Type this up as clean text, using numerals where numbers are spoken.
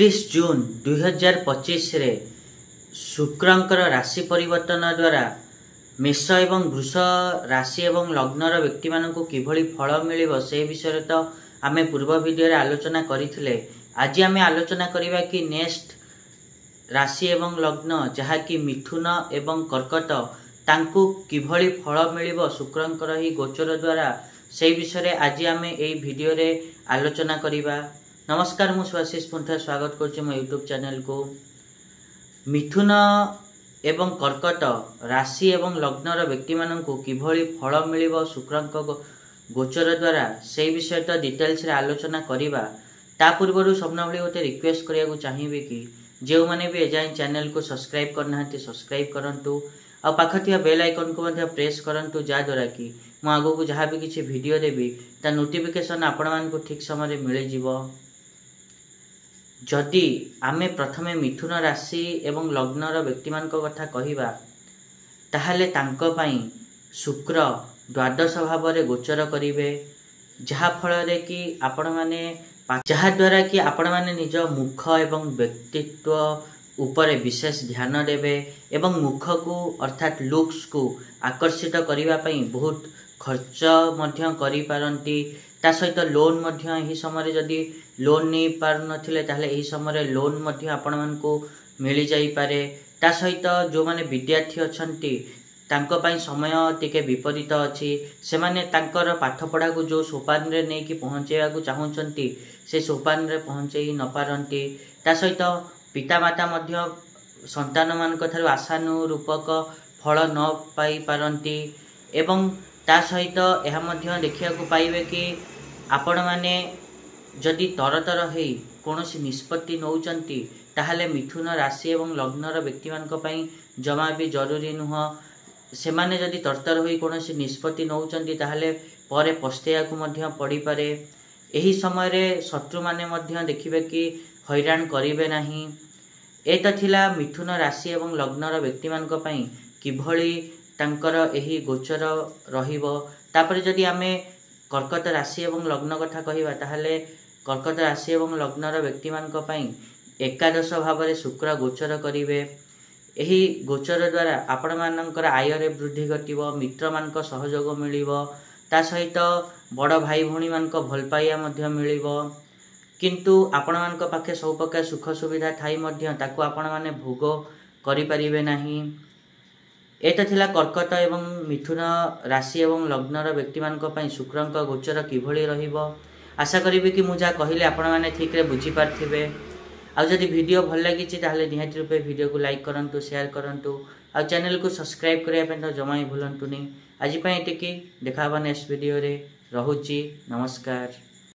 31 जून 2025 रे शुक्रंकर राशि परिवर्तन द्वारा मेष एवं वृष राशि एवं लग्नर व्यक्ति मानक किभली फल मिलिब से विषय तो आमे पूर्व वीडियो रे आलोचना करिथिले। आज आमे आलोचना करिबा कि नेक्स्ट राशि एवं लग्न जहा कि मिथुन एवं कर्कट तांकु किभली फल मिलिब शुक्रंकर ही गोचर द्वारा से विषय रे आज आमे एई वीडियो रे आलोचना करिबा। नमस्कार, मु सुआशीष पुंथा स्वागत करछि मो यूट्यूब चैनल को। मिथुन एवं कर्कट राशि एवं लग्नर व्यक्ति मानकु किभली फल मिलिब शुक्रंक गोचर द्वारा से विषय तो डिटेल्स रे आलोचना करिबा। ता पूर्वरु सबना भली गोटे रिक्वेस्ट करिया चाहिए कि जो माने भी एजाइन चैनल को सब्सक्राइब करना सब्सक्राइब करंतु आ पाखथिया बेल आइकन को मध्य प्रेस करंतु जा द्वारा कि मु आगो को जहाँ भी किसी वीडियो देबी ता नोटिफिकेशन आपण मानकु ठीक समय मिल जिवो। जदि आमे प्रथमे मिथुन राशि एवं लग्नर व्यक्ति मानक कथा कहिबा ताहाले तांको पई शुक्र द्वादश भाव रे गोचर करिवे, जहा फल रे कि आपण माने जहा द्वारा कि आपण माने निज मुख एवं व्यक्तित्व उपरे विशेष ध्यान देवे एवं मुख को अर्थात लुक्स को आकर्षित करिवा पई बहुत खर्च मध्य करि पारंती। ता सहित लोन मध्य एही समय जदि लोन नहीं पार नथिले ताहले एही समय लोन मध्य आपण मानकु मिली जाई पारे। ता सहित जो माने विद्यार्थी अछंती तांको पई समय टिके विपरीत अछि, से माने तांकर पाठ पढ़ा को जो सोपान रे नै कि पहुंचेया को चाहउचंती से सोपान रे पहुंचेई न पारंती। ता सहित पिता माता मध्य संतान मान थारु आशानुरूपक फल न पाई पारंती एवं ता सहित यह मध्य देखिया को पाइबे कि आपण माने जदि तरतर हेई कोनोसी निष्पत्ति नौचंती ताहले मिथुन राशि एवं लग्नर व्यक्ति मानक पई जमा भी जरूरी नुह। से माने जदि तरतर होई कोनोसी निष्पत्ति नौचंती ताहले परे पस्तेया को मध्य पड़ी पारे। एही समय रे शत्रु माने मध्य देखिबे कि हैरान करिवे नाही। एता थिला मिथुन राशि एवं लग्नर व्यक्ति मानक पई किभली तांकर एही गोचर रहिबो। तापरे जदि आमे कर्कट राशि एवं लग्न कथा कहिबा ताहले कर्कट राशि एवं लग्नर व्यक्ति मानक पई एकादश भाव रे शुक्र गोचर करिवे। एही गोचर द्वारा आपण मानकर आय रे वृद्धि घटिबो, मित्र मानक सहयोग मिलिबो, ता सहित बड़ भाई भौणी मानक भल पाइया मध्य मिलिबो। किंतु आपण मानक पाखे सब प्रकार सुख सुविधा थाई मध्य ताकू आपण माने भोग करि परिबे नाही। एटा थिला कर्कट एवं मिथुन राशि एवं लग्नर व्यक्ति मानक पई शुक्रंक गोचर किभली रहिबो। आशा करिबे कि मु जा कहिले आपण माने ठीक रे बुझी पारथिबे। आ जदि वीडियो भल लागिछि ताहले निहाती रूपे वीडियो को लाइक करंतु, शेयर करंतु आ चैनल को सब्सक्राइब करिया पे तो जमा ही भूलंतुनी। आज पई एतिकी, देखा नेक्स्ट वीडियो रे। रहुछि, नमस्कार।